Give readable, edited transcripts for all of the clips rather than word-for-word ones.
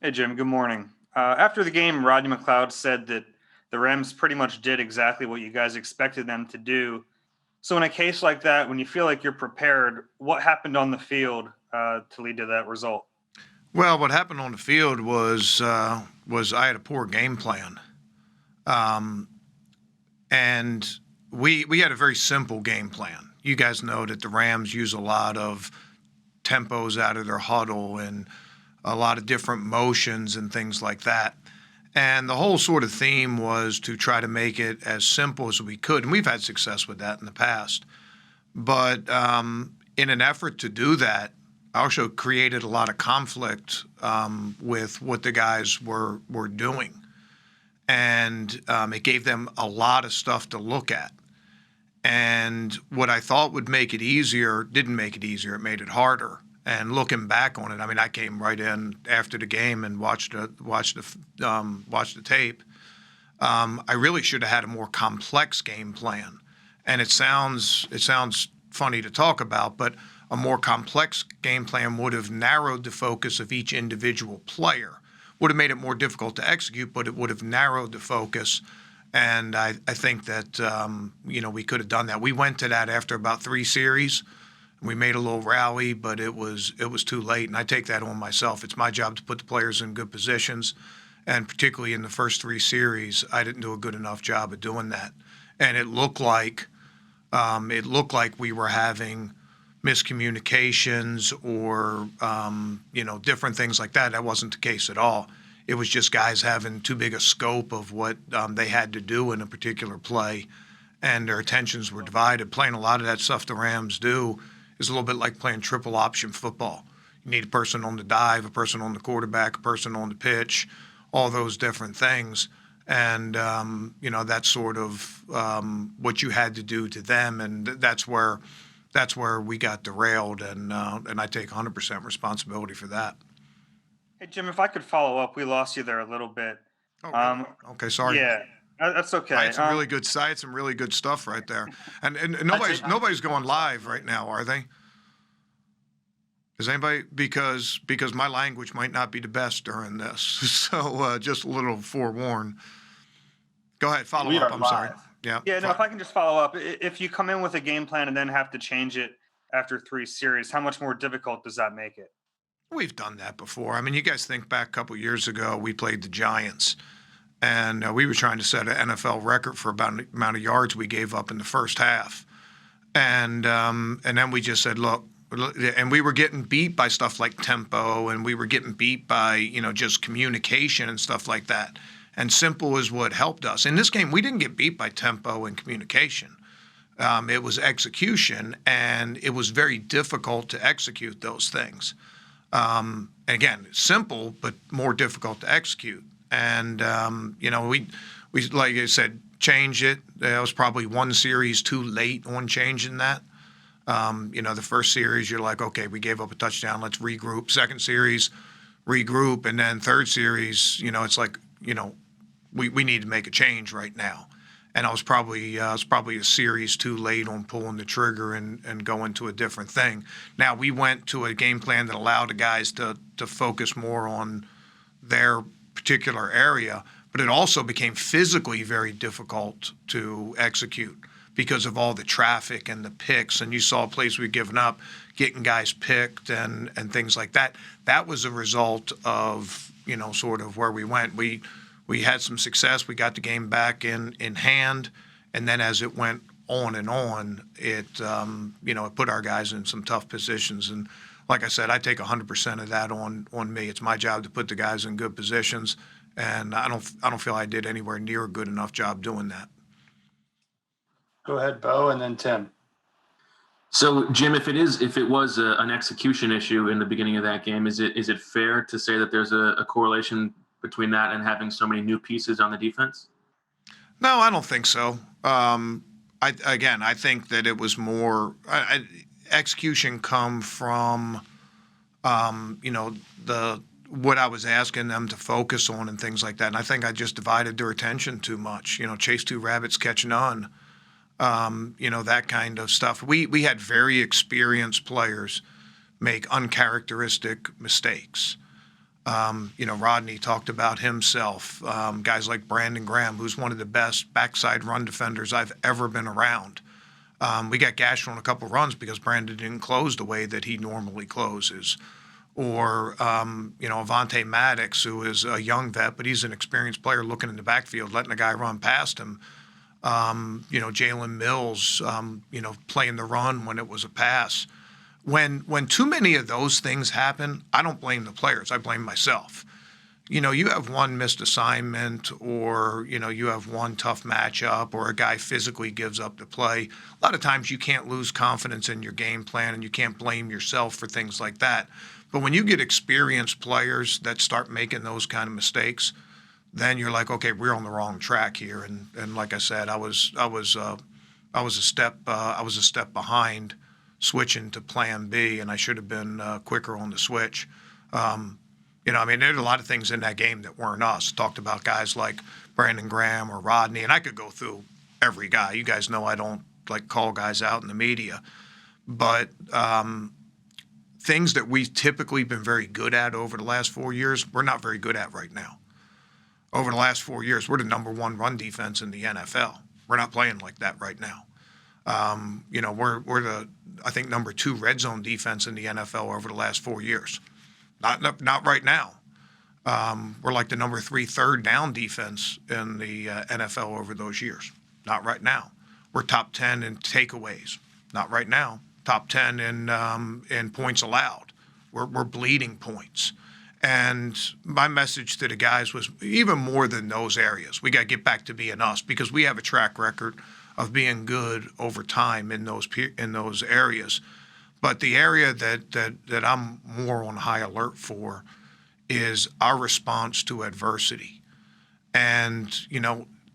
Hey, Jim. Good morning. After the game, Rodney McLeod said that the Rams pretty much did exactly what you guys expected them to do. So, in a case like that, when you feel like you're prepared, what happened on the field to lead to that result? Well, what happened on the field was I had a poor game plan, um, and we had a very simple game plan. You guys know that the Rams use a lot of tempos out of their huddle and a lot of different motions and things like that. And the whole sort of theme was to try to make it as simple as we could, and we've had success with that in the past. But in an effort to do that, I also created a lot of conflict with what the guys were doing, and it gave them a lot of stuff to look at. And what I thought would make it easier didn't make it easier; it made it harder. And looking back on it, I mean, I came right in after the game and watched the tape. I really should have had a more complex game plan, and it sounds funny to talk about, but a more complex game plan would have narrowed the focus of each individual player. Would have made it more difficult to execute, but it would have narrowed the focus. And I think that we could have done that. We went to that after about 3 series. We made a little rally, but it was too late, and I take that on myself. It's my job to put the players in good positions, and particularly in the first 3 series, I didn't do a good enough job of doing that. And it looked like we were having miscommunications or different things like that. That wasn't the case at all. It was just guys having too big a scope of what they had to do in a particular play, and their attentions were divided. Playing a lot of that stuff the Rams do is a little bit like playing triple option football. You need a person on the dive, a person on the quarterback, a person on the pitch, all those different things. And that's sort of what you had to do to them, and that's where we got derailed, and I take 100% responsibility for that. Hey, Jim, if I could follow up, we lost you there a little bit. Oh, really? Um, Okay, sorry. yeah, that's I okay. had some really good I had some really good stuff right there, and I take nobody's going live right now, are they? Is anybody because my language might not be the best during this, so just a little forewarn. Go ahead, follow We up. are I'm sorry. live. Yeah, Yeah, no, if I can just follow up, if you come in with a game plan and then have to change it after 3 series, how much more difficult does that make it? we've done that before. I mean, you guys think back a couple years ago, we played the Giants, and we were trying to set an NFL record for about the amount of yards we gave up in the first half, and then we just said, look. And we were getting beat by stuff like tempo, and we were getting beat by just communication and stuff like that. And simple is what helped us. In this game, we didn't get beat by tempo and communication. It was execution, and it was very difficult to execute those things. Again, simple, but more difficult to execute. And we like I said, change it. That was probably 1 series too late on changing that. The first series, you're like, okay, we gave up a touchdown. Let's regroup. Second series, regroup. And then third series, it's like, we need to make a change right now. And I was probably a series too late on pulling the trigger and going to a different thing. Now, we went to a game plan that allowed the guys to focus more on their particular area, but it also became physically very difficult to execute because of all the traffic and the picks. And you saw plays we've given up, getting guys picked and things like that. That was a result of, sort of where we went. We had some success. We got the game back in hand. And then as it went on and on, it put our guys in some tough positions. And like I said, I take 100% of that on me. It's my job to put the guys in good positions. And I don't feel I did anywhere near a good enough job doing that. Go ahead, Bo, and then Tim. So, Jim, if it was an execution issue in the beginning of that game, is it fair to say that there's a correlation between that and having so many new pieces on the defense? No, I don't think so. I think that it was more execution come from, the what I was asking them to focus on and things like that. And I think I just divided their attention too much. Chase two rabbits, catch none. That kind of stuff. We had very experienced players make uncharacteristic mistakes. Rodney talked about himself. Guys like Brandon Graham, who's one of the best backside run defenders I've ever been around. We got gashed on a couple runs because Brandon didn't close the way that he normally closes. Or, Avante Maddox, who is a young vet, but he's an experienced player looking in the backfield, letting a guy run past him. Jalen Mills, playing the run when it was a pass. When too many of those things happen, I don't blame the players. I blame myself. You have one missed assignment, or, you have one tough matchup, or a guy physically gives up the play. A lot of times you can't lose confidence in your game plan, and you can't blame yourself for things like that. But when you get experienced players that start making those kind of mistakes, then you're like, okay, we're on the wrong track here. And like I said, I was a step behind switching to Plan B, and I should have been quicker on the switch. There's a lot of things in that game that weren't us. Talked about guys like Brandon Graham or Rodney, and I could go through every guy. You guys know I don't like call guys out in the media, but things that we've typically been very good at over the last 4 years, we're not very good at right now. Over the last 4 years, we're the number one run defense in the NFL. We're not playing like that right now. We're the, I think, number 2 red zone defense in the NFL over the last 4 years. Not right now. We're like the number 3 third down defense in the NFL over those years. Not right now. We're top 10 in takeaways. Not right now. Top 10 in points allowed. We're bleeding points. And my message to the guys was even more than those areas. We got to get back to being us, because we have a track record of being good over time in those areas. But the area that I'm more on high alert for is our response to adversity. And,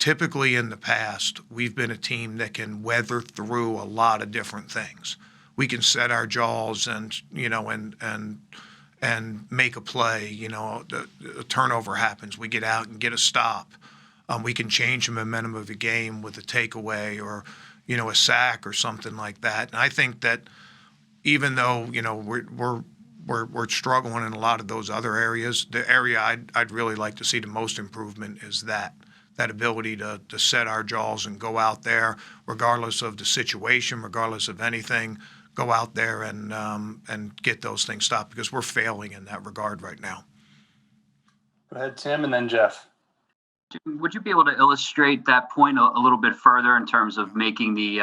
typically in the past, we've been a team that can weather through a lot of different things. We can set our jaws and make a play. A turnover happens, we get out and get a stop. We can change the momentum of the game with a takeaway or, a sack or something like that. And I think that even though, we're struggling in a lot of those other areas, the area I'd really like to see the most improvement is that ability to set our jaws and go out there, regardless of the situation, regardless of anything, go out there and get those things stopped, because we're failing in that regard right now. Go ahead, Tim, and then Jeff. Would you be able to illustrate that point a little bit further in terms of making the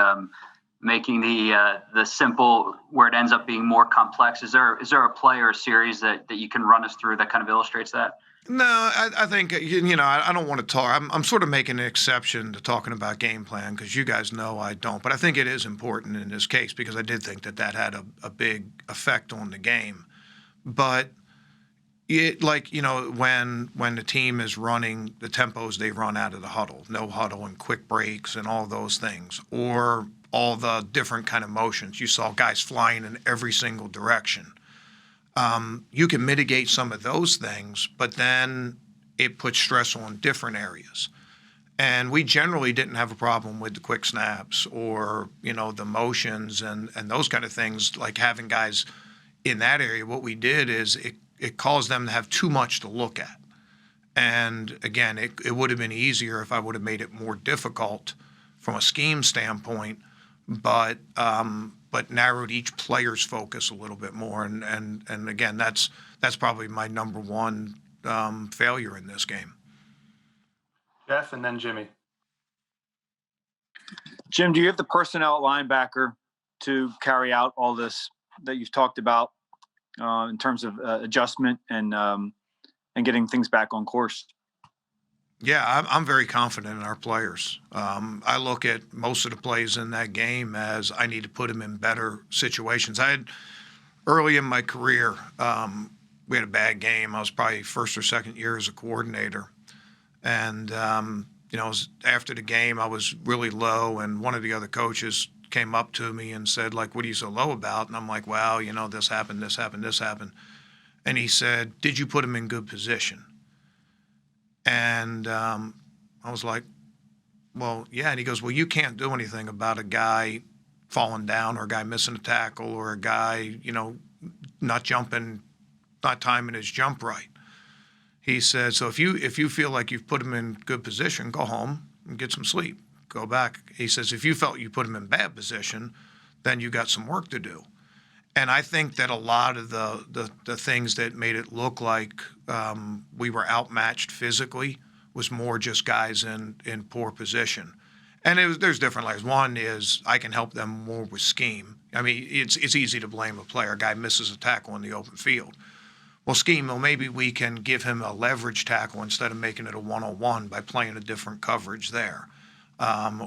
simple where it ends up being more complex? Is there a play or a series that you can run us through that kind of illustrates that? No, I think, I don't want to talk. I'm sort of making an exception to talking about game plan, because you guys know I don't. But I think it is important in this case, because I did think that had a big effect on the game. But when the team is running the tempos they run out of the huddle, no huddle and quick breaks and all those things, or all the different kind of motions. You saw guys flying in every single direction. You can mitigate some of those things, but then it puts stress on different areas. And we generally didn't have a problem with the quick snaps or, the motions and those kind of things, like having guys in that area. What we did is it caused them to have too much to look at. And again, it would have been easier if I would have made it more difficult from a scheme standpoint, but narrowed each player's focus a little bit more. And again, that's probably my number one failure in this game. Jeff, and then Jimmy. Jim, do you have the personnel at linebacker to carry out all this that you've talked about in terms of adjustment and getting things back on course? Yeah, I'm very confident in our players. I look at most of the plays in that game as I need to put them in better situations. Early in my career, we had a bad game. I was probably first or second year as a coordinator. And, after the game, I was really low, and one of the other coaches came up to me and said, like, what are you so low about? And I'm like, well, this happened. And he said, did you put him in good position? And I was like, well, yeah. And he goes, well, you can't do anything about a guy falling down or a guy missing a tackle or a guy, not jumping, not timing his jump right. He said, so if you feel like you've put him in good position, go home and get some sleep. Go back. He says, if you felt you put him in bad position, then you got some work to do. And I think that a lot of the things that made it look like we were outmatched physically was more just guys in poor position. And there's different layers. One is I can help them more with scheme. I mean, it's easy to blame a player. A guy misses a tackle in the open field. Well, scheme, well, maybe we can give him a leverage tackle instead of making it a one-on-one by playing a different coverage there.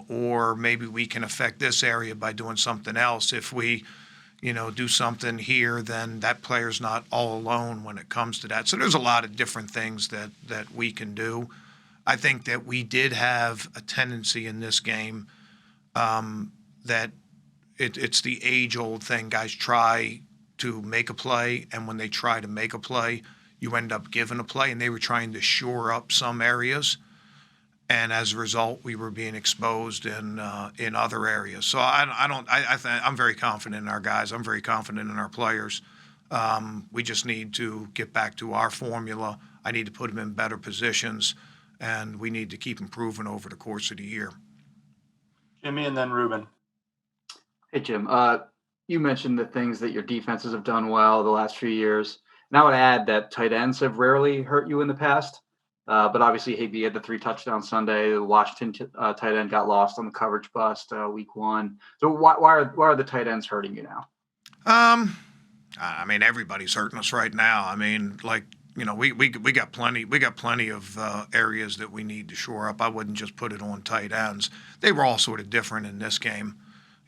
Or maybe we can affect this area by doing something else. If we, do something here, then that player's not all alone when it comes to that. So there's a lot of different things that we can do. I think that we did have a tendency in this game that it's the age-old thing. Guys try to make a play, and when they try to make a play, you end up giving a play, and they were trying to shore up some areas. And as a result, we were being exposed in other areas. So I'm very confident in our guys. I'm very confident in our players. We just need to get back to our formula. I need to put them in better positions, and we need to keep improving over the course of the year. Jimmy and then Ruben. Hey, Jim. You mentioned the things that your defenses have done well the last few years. And I would add that tight ends have rarely hurt you in the past. But obviously, Higby had the 3 touchdowns Sunday. The Washington tight end got lost on the coverage bust week 1. So why are the tight ends hurting you now? I mean, everybody's hurting us right now. I mean, we got plenty of areas that we need to shore up. I wouldn't just put it on tight ends. They were all sort of different in this game.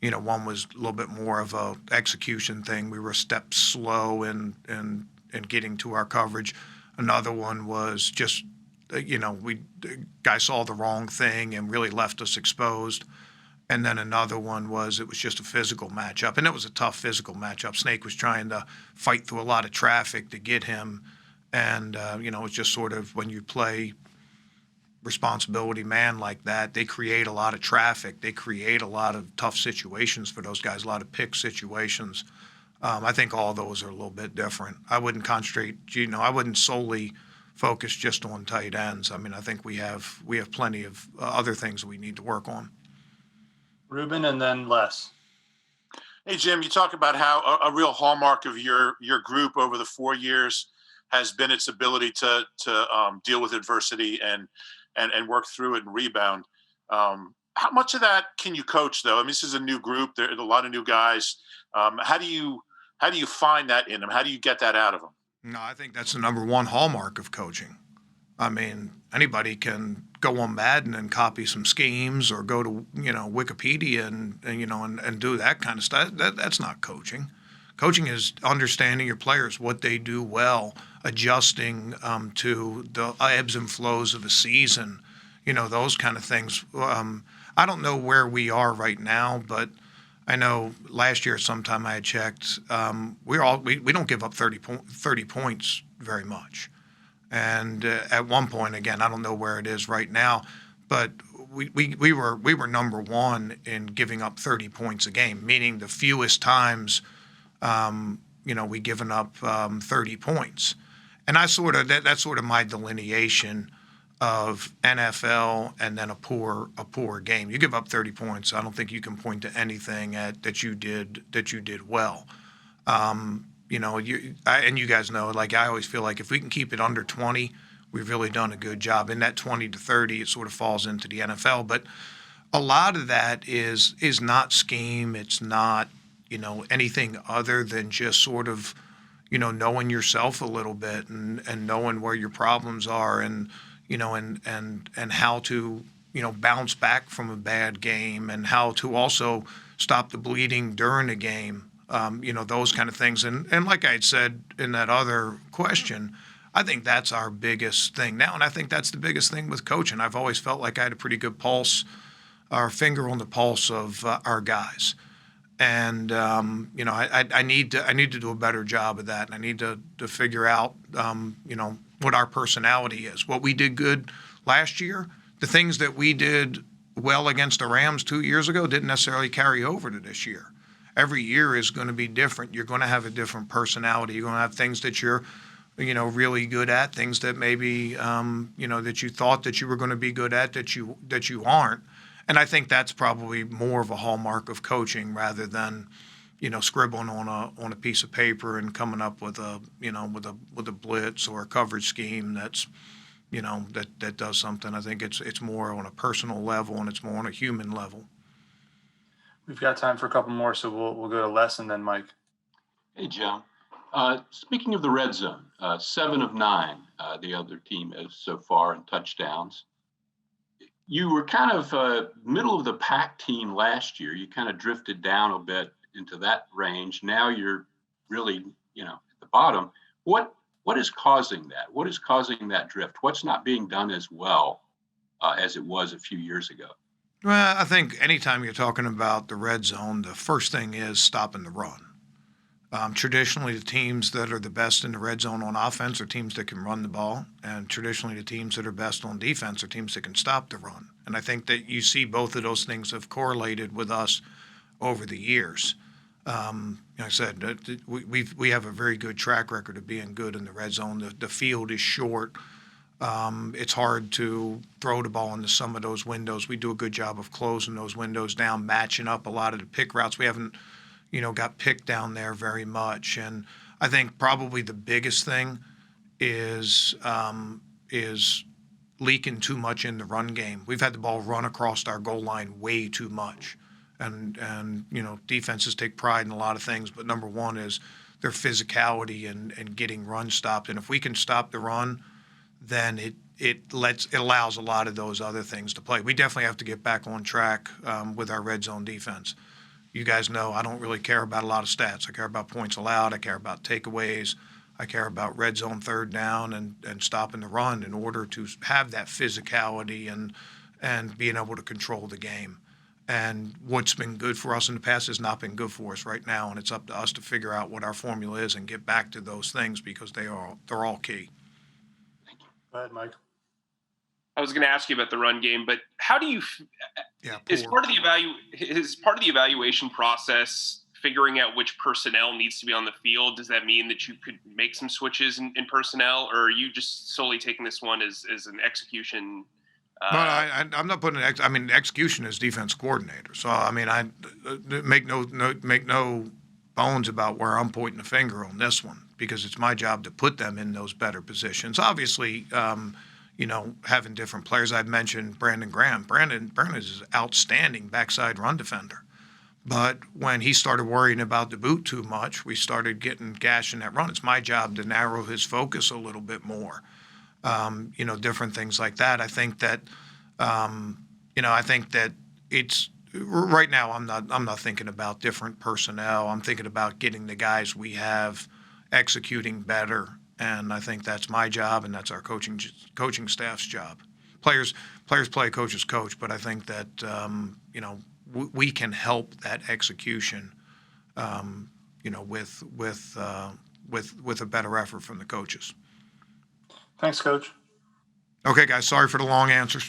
One was a little bit more of a execution thing. We were a step slow in getting to our coverage. Another one was just, the guy saw the wrong thing and really left us exposed. And then another one was it was just a physical matchup, and it was a tough physical matchup. Snake was trying to fight through a lot of traffic to get him, and it's just sort of when you play responsibility man like that, they create a lot of traffic. They create a lot of tough situations for those guys, a lot of pick situations. I think all those are a little bit different. I wouldn't concentrate, I wouldn't solely focus just on tight ends. I mean, I think we have plenty of other things we need to work on. Ruben and then Les. Hey, Jim, you talk about how a real hallmark of your group over the 4 years has been its ability to deal with adversity and work through it and rebound. How much of that can you coach, though? I mean, this is a new group. There are a lot of new guys. How do you find that in them? How do you get that out of them? No, I think that's the number one hallmark of coaching. I mean, anybody can go on Madden and copy some schemes or go to, Wikipedia and do that kind of stuff. That's not coaching. Coaching is understanding your players, what they do well, adjusting to the ebbs and flows of a season, those kind of things. I don't know where we are right now, but I know last year sometime I had checked, we don't give up 30 points very much. And at one point, again, I don't know where it is right now, but we were number one in giving up 30 points a game, meaning the fewest times we given up 30 points. And that's sort of my delineation of NFL and then a poor game. You give up 30 points, I don't think you can point to anything that you did well. And you guys know, I always feel like if we can keep it under 20, we've really done a good job. In that 20 to 30, it sort of falls into the NFL. But a lot of that is not scheme. It's not, anything other than just sort of, knowing yourself a little bit and knowing where your problems are and how to, bounce back from a bad game and how to also stop the bleeding during a game. Those kind of things. And like I had said in that other question, I think that's our biggest thing now. And I think that's the biggest thing with coaching. I've always felt like I had a pretty good pulse, our finger on the pulse of our guys. And, I need to do a better job of that. And I need to figure out, what our personality is. What we did good last year, the things that we did well against the Rams 2 years ago didn't necessarily carry over to this year. Every year is going to be different. You're going to have a different personality. You're going to have things that you're really good at, things that maybe, that you thought that you were going to be good at that you aren't. And I think that's probably more of a hallmark of coaching rather than, scribbling on a piece of paper and coming up with a blitz or a coverage scheme that's, that does something. I think it's more on a personal level and it's more on a human level. We've got time for a couple more, so we'll go to Les and then Mike. Hey, Jim. Speaking of the red zone, 7 of 9, the other team is so far in touchdowns. You were kind of middle of the pack team last year. You kind of drifted down a bit into that range. Now you're really, at the bottom. What is causing that? What is causing that drift? What's not being done as well as it was a few years ago? Well, I think anytime you're talking about the red zone, the first thing is stopping the run. Traditionally, the teams that are the best in the red zone on offense are teams that can run the ball, and traditionally the teams that are best on defense are teams that can stop the run. And I think that you see both of those things have correlated with us over the years. Like I said, we have a very good track record of being good in the red zone. The field is short. It's hard to throw the ball into some of those windows. We do a good job of closing those windows down, matching up a lot of the pick routes. We haven't got picked down there very much. And I think probably the biggest thing is leaking too much in the run game. We've had the ball run across our goal line way too much. And defenses take pride in a lot of things, but number one is their physicality and getting run stopped. And if we can stop the run, then it allows a lot of those other things to play. We definitely have to get back on track with our red zone defense. You guys know I don't really care about a lot of stats. I care about points allowed. I care about takeaways. I care about red zone third down and stopping the run in order to have that physicality and being able to control the game. And what's been good for us in the past has not been good for us right now, and it's up to us to figure out what our formula is and get back to those things because they're all key. Go ahead, Mike. I was going to ask you about the run game, but how do you? Is part of the evaluation process figuring out which personnel needs to be on the field? Does that mean that you could make some switches in personnel, or are you just solely taking this one as an execution? I'm not putting execution is defense coordinator. So I make no bones about where I'm pointing the finger on this one because it's my job to put them in those better positions. Obviously, having different players. I've mentioned Brandon Graham. Brandon is an outstanding backside run defender. But when he started worrying about the boot too much, we started getting gash in that run. It's my job to narrow his focus a little bit more. Different things like that. I think that it's right now. I'm not thinking about different personnel. I'm thinking about getting the guys we have executing better, and I think that's my job, and that's our coaching staff's job. Players play, coaches coach, but I think that we can help that execution. With a better effort from the coaches. Thanks, Coach. Okay, guys. Sorry for the long answers.